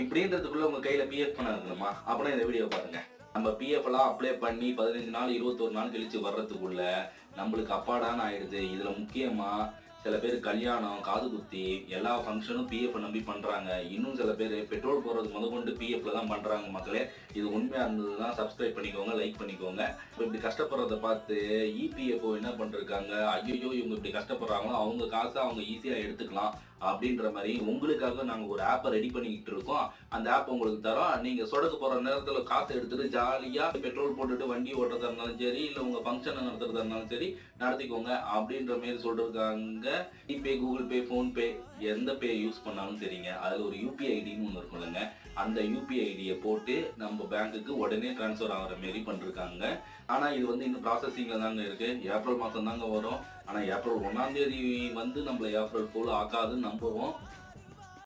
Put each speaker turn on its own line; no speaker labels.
இப்படின்றதுக்குள்ள உங்க கையில பிஎஃப் பணம் இருக்கணுமா? அப்படின்னா இந்த வீடியோ பாருங்க. நம்ம பிஎஃப் எல்லாம் அப்ளை பண்ணி 15 நாள் 21 நாள் கழிச்சு வர்றதுக்குள்ள நம்மளுக்கு அப்பாடான்னு ஆயிடுது. இதுல முக்கியமா சில பேர் கல்யாணம், காது குத்தி எல்லா ஃபங்க்ஷனும் பிஎஃப் நம்பி பண்றாங்க. இன்னும் சில பேர் பெட்ரோல் போடுறது முதற்கொண்டு பிஎஃப்ல தான் பண்றாங்க. மக்களே, இது உண்மையா இருந்ததுன்னா சப்ஸ்கிரைப் பண்ணிக்கோங்க, லைக் பண்ணிக்கோங்க. இப்படி கஷ்டப்படுறத பார்த்து இபிஎஃப்ஓ என்ன பண்ணிருக்காங்க, ஐயோ இவங்க இப்படி கஷ்டப்படுறாங்களோ அவங்க காசை அவங்க ஈஸியா எடுத்துக்கலாம் அப்படின்ற மாதிரி உங்களுக்காக நாங்க ஒரு ஆப்பை ரெடி பண்ணிக்கிட்டு இருக்கோம். அந்த ஆப் உங்களுக்கு தரோம். நீங்க சொடக்கு போற நேரத்துல காசை எடுத்துட்டு ஜாலியா பெட்ரோல் போட்டுட்டு வண்டி ஓட்டுறதா இருந்தாலும் சரி, இல்ல உங்க ஃபங்க்ஷன் நடத்துறதா இருந்தாலும் சரி நடத்திக்கோங்க அப்படின்ற மாதிரி சொல்றாங்க. ஜிபே, கூகுள் பே, போன்பே எந்த பே யூஸ் பண்ணாலும் சரிங்க, அதுல ஒரு யூபிஐ ஐடின்னு ஒன்று இருக்குல்லங்க, அந்த யூபிஐ ஐடியை போட்டு நம்ம பேங்க்குக்கு உடனே டிரான்ஸ்ஃபர் ஆகிற மாரி பண்ணிருக்காங்க. ஆனா இது இன்னும் ப்ராசஸிங்ல தாங்க இருக்கு. ஏப்ரல் மாசம் தாங்க வரும். ஆனா ஏப்ரல் 1ஆம் தேதி நம்மள ஏப்ரல் போல ஆக்காதுன்னு நம்புவோம்.